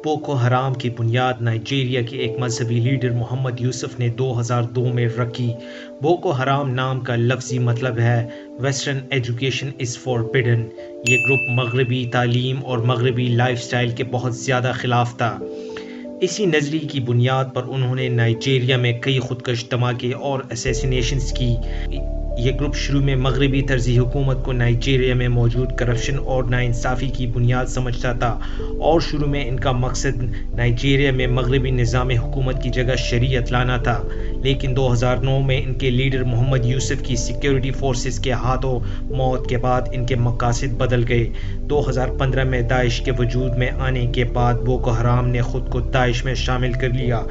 Boko Haram کی بنیاد Nigeria کے ایک مذہبی لیڈر محمد یوسف نے 2002 میں رکھی۔ بوکو حرام نام کا لفظی مطلب ہے ویسٹرن ایجوکیشن از فوربڈن۔ یہ گروپ مغربی تعلیم اور مغربی لائف سٹائل کے بہت زیادہ خلاف تھا۔ اسی نظریے کی بنیاد پر انہوں نے نائجیریا میں کئی خودکش دھماکے اور اسیسینیشنز کی۔ یہ گروپ شروع میں مغربی طرزی حکومت کو نائجیریا میں موجود کرپشن اور ناانصافی کی بنیاد سمجھتا تھا، اور شروع میں ان کا مقصد نائجیریا میں مغربی نظام حکومت کی جگہ شریعت لانا تھا، لیکن 2009 میں ان کے لیڈر محمد یوسف کی سیکیورٹی فورسز کے ہاتھوں موت کے بعد ان کے مقاصد بدل گئے۔ 2015 میں داعش کے وجود میں آنے کے بعد بوکو حرام نے خود کو داعش میں شامل کر لیا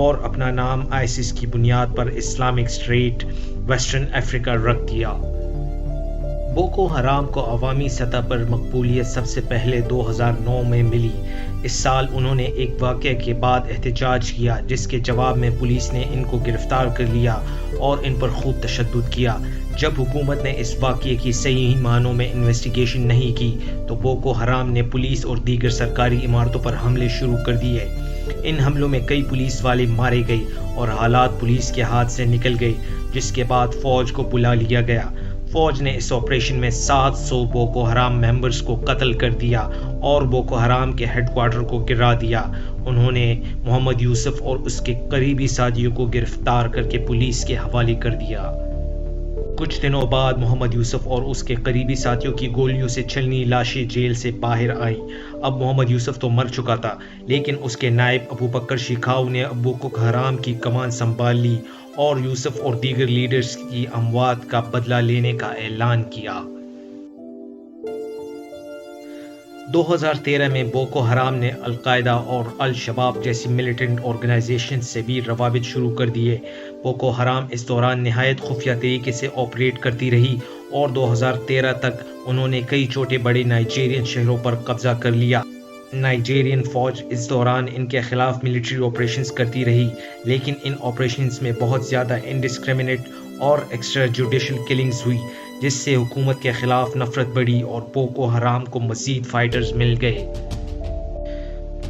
اور اپنا نام آئسس کی بنیاد پر اسلامک اسٹیٹ ویسٹرن افریقہ رکھ دیا۔ بوکو حرام کو عوامی سطح پر مقبولیت سب سے پہلے 2009 میں ملی۔ اس سال انہوں نے ایک واقعے کے بعد احتجاج کیا جس کے جواب میں پولیس نے ان کو گرفتار کر لیا اور ان پر خوب تشدد کیا۔ جب حکومت نے اس واقعے کی صحیح معنوں میں انویسٹیگیشن نہیں کی تو بوکو حرام نے پولیس اور دیگر سرکاری عمارتوں پر حملے شروع کر دیے۔ ان حملوں میں کئی پولیس والے مارے گئے اور حالات پولیس کے ہاتھ سے نکل گئے، جس کے بعد فوج کو بلا لیا گیا۔ فوج نے اس آپریشن میں 700 بوکو حرام ممبرز کو قتل کر دیا اور بوکو حرام کے ہیڈ کوارٹر کو گرا دیا۔ انہوں نے محمد یوسف اور اس کے قریبی ساتھیوں کو گرفتار کر کے پولیس کے حوالے کر دیا۔ کچھ دنوں بعد محمد یوسف اور اس کے قریبی ساتھیوں کی گولیوں سے چھلنی لاشیں جیل سے باہر آئیں۔ اب محمد یوسف تو مر چکا تھا، لیکن اس کے نائب ابوبکر شیکھاؤ نے بوکو حرام کی کمان سنبھال لی اور یوسف اور دیگر لیڈرز کی اموات کا بدلہ لینے کا اعلان کیا۔ 2013 میں بوکو حرام نے القاعدہ اور الشباب جیسی ملیٹنٹ آرگنائزیشن سے بھی روابط شروع کر دیے۔ بوکو حرام اس دوران نہایت خفیہ طریقے سے آپریٹ کرتی رہی اور 2013 تک انہوں نے کئی چھوٹے بڑے نائجیرین شہروں پر قبضہ کر لیا۔ نائجیرین فوج اس دوران ان کے خلاف ملٹری آپریشنز کرتی رہی، لیکن ان آپریشنز میں بہت زیادہ انڈسکریمنیٹ اور ایکسٹرا جوڈیشل کلنگز ہوئی، جس سے حکومت کے خلاف نفرت بڑھی اور بوکو حرام کو مزید فائٹرز مل گئے۔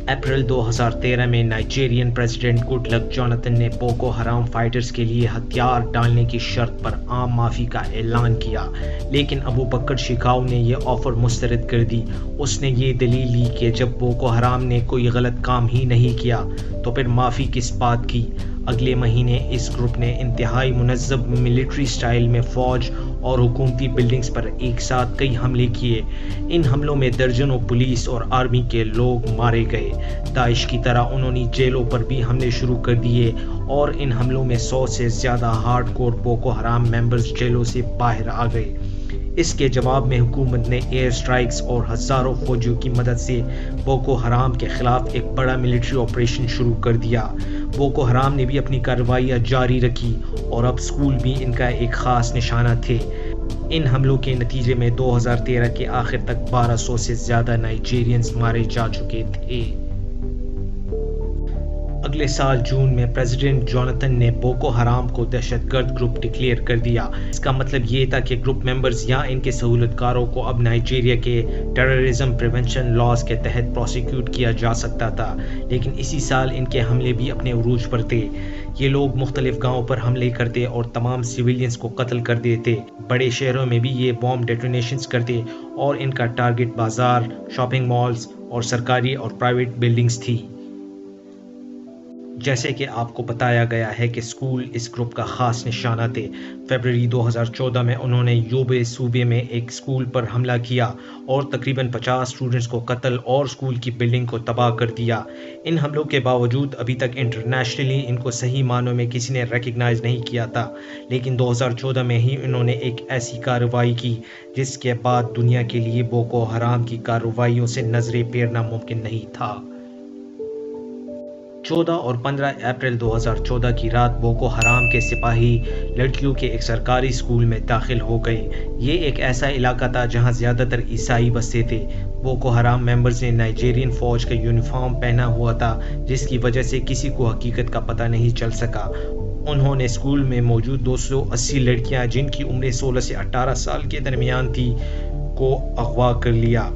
اپریل 2013 میں نائجیرین پریزیڈنٹ گڈ لک جوناتھن نے بوکو حرام فائٹرز کے لیے ہتھیار ڈالنے کی شرط پر عام معافی کا اعلان کیا، لیکن ابوبکر شیکھاؤ نے یہ آفر مسترد کر دی۔ اس نے یہ دلیل لی کہ جب بوکو حرام نے کوئی غلط کام ہی نہیں کیا تو پھر معافی کس بات کی۔ اگلے مہینے اس گروپ نے انتہائی منظم ملٹری سٹائل میں فوج اور حکومتی بلڈنگز پر ایک ساتھ کئی حملے کیے۔ ان حملوں میں درجنوں پولیس اور آرمی کے لوگ مارے گئے۔ داعش کی طرح انہوں نے جیلوں پر بھی حملے شروع کر دیے اور ان حملوں میں 100 سے زیادہ hard core Boko Haram members جیلوں سے باہر آ گئے۔ اس کے جواب میں حکومت نے ایئر سٹرائکس اور ہزاروں فوجیوں کی مدد سے بوکو حرام کے خلاف ایک بڑا ملٹری آپریشن شروع کر دیا۔ بوکو حرام نے بھی اپنی کارروائیاں جاری رکھی اور اب اسکول بھی ان کا ایک خاص نشانہ تھے۔ ان حملوں کے نتیجے میں 2013 کے آخر تک 1200 سے زیادہ نائجیرینز مارے جا چکے تھے۔ اگلے سال جون میں پریزیڈنٹ جوناتھن نے بوکو حرام کو دہشت گرد گروپ ڈکلیئر کر دیا۔ اس کا مطلب یہ تھا کہ گروپ ممبرز یا ان کے سہولت کاروں کو اب نائجیریا کے ٹیررزم پریونشن لاز کے تحت پروسیکیوٹ کیا جا سکتا تھا، لیکن اسی سال ان کے حملے بھی اپنے عروج پر تھے۔ یہ لوگ مختلف گاؤں پر حملے کرتے اور تمام سویلینز کو قتل کر دیتے۔ بڑے شہروں میں بھی یہ بام ڈیٹونیشنز کرتے اور ان کا ٹارگٹ بازار، شاپنگ مالز اور سرکاری اور پرائیویٹ بلڈنگز تھی۔ جیسے کہ آپ کو بتایا گیا ہے کہ اسکول اس گروپ کا خاص نشانہ تھے۔ فروری 2014 میں انہوں نے یوبے صوبے میں ایک اسکول پر حملہ کیا اور تقریباً 50 اسٹوڈنٹس کو قتل اور اسکول کی بلڈنگ کو تباہ کر دیا۔ ان حملوں کے باوجود ابھی تک انٹرنیشنلی ان کو صحیح معنوں میں کسی نے ریکگنائز نہیں کیا تھا، لیکن 2014 میں ہی انہوں نے ایک ایسی کارروائی کی جس کے بعد دنیا کے لیے بوکو حرام کی کارروائیوں سے نظریں پھیرنا ممکن نہیں تھا۔ 14 اور 15 اپریل 2014 کی رات بوکو حرام کے سپاہی لڑکیوں کے ایک سرکاری اسکول میں داخل ہو گئے۔ یہ ایک ایسا علاقہ تھا جہاں زیادہ تر عیسائی بستے تھے۔ بوکو حرام ممبرز نے نائجیرین فوج کا یونیفارم پہنا ہوا تھا، جس کی وجہ سے کسی کو حقیقت کا پتہ نہیں چل سکا۔ انہوں نے اسکول میں موجود 280 لڑکیاں جن کی عمریں 16 سے 18 سال کے درمیان تھی کو اغوا کر لیا۔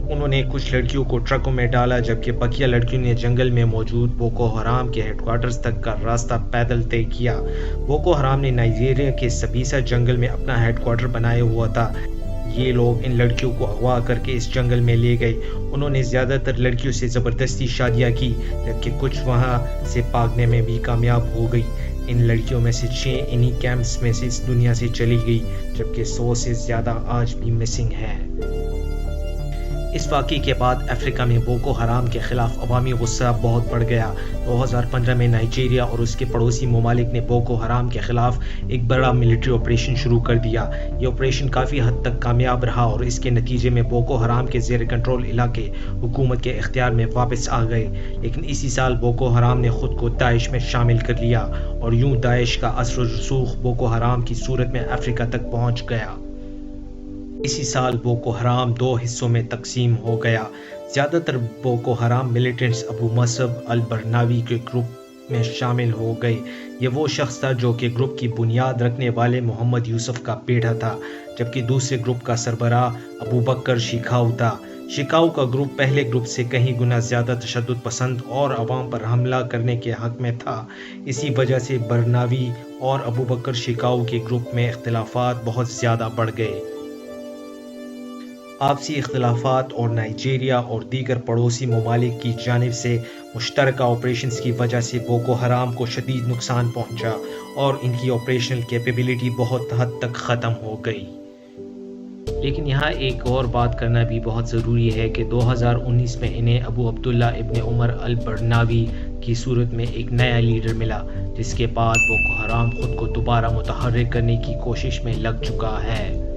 انہوں نے کچھ لڑکیوں کو ٹرکوں میں ڈالا جبکہ بقیہ لڑکیوں نے جنگل میں موجود بوکو حرام کے ہیڈ کوارٹرز تک کا راستہ پیدل طے کیا۔ بوکو حرام نے نائجیریا کے سبیسا جنگل میں اپنا ہیڈ کوارٹر بنایا ہوا تھا۔ یہ لوگ ان لڑکیوں کو اغوا کر کے اس جنگل میں لے گئے۔ انہوں نے زیادہ تر لڑکیوں سے زبردستی شادیاں کی جبکہ کچھ وہاں سے بھاگنے میں بھی کامیاب ہو گئی۔ ان لڑکیوں میں سے 6 انہی کیمپس میں سے اس دنیا سے چلی گئی جبکہ 100 سے زیادہ آج بھی مسنگ ہے۔ اس واقعے کے بعد افریقہ میں بوکو حرام کے خلاف عوامی غصہ بہت بڑھ گیا۔ 2015 میں نائجیریا اور اس کے پڑوسی ممالک نے بوکو حرام کے خلاف ایک بڑا ملٹری آپریشن شروع کر دیا۔ یہ آپریشن کافی حد تک کامیاب رہا اور اس کے نتیجے میں بوکو حرام کے زیر کنٹرول علاقے حکومت کے اختیار میں واپس آ گئے۔ لیکن اسی سال بوکو حرام نے خود کو داعش میں شامل کر لیا اور یوں داعش کا اثر و رسوخ بوکو حرام کی صورت میں افریقہ تک پہنچ گیا۔ اسی سال بوکو حرام 2 حصوں میں تقسیم ہو گیا۔ زیادہ تر بوکو حرام ملیٹنٹس ابو مصعب البرناوی کے گروپ میں شامل ہو گئے۔ یہ وہ شخص تھا جو کہ گروپ کی بنیاد رکھنے والے محمد یوسف کا بیٹا تھا، جبکہ دوسرے گروپ کا سربراہ ابوبکر شیکاؤ تھا۔ شیکاؤ کا گروپ پہلے گروپ سے کہیں گنا زیادہ تشدد پسند اور عوام پر حملہ کرنے کے حق میں تھا۔ اسی وجہ سے برناوی اور ابوبکر شیکاؤ کے گروپ میں اختلافات بہت زیادہ بڑھ گئے۔ آپسی اختلافات اور نائجیریا اور دیگر پڑوسی ممالک کی جانب سے مشترکہ آپریشنز کی وجہ سے بوکو حرام کو شدید نقصان پہنچا اور ان کی آپریشنل کیپیبلٹی بہت حد تک ختم ہو گئی۔ لیکن یہاں ایک اور بات کرنا بھی بہت ضروری ہے کہ 2019 میں انہیں ابو عبداللہ ابن عمر البرناوی کی صورت میں ایک نیا لیڈر ملا، جس کے بعد بوکو حرام خود کو دوبارہ متحرک کرنے کی کوشش میں لگ چکا ہے۔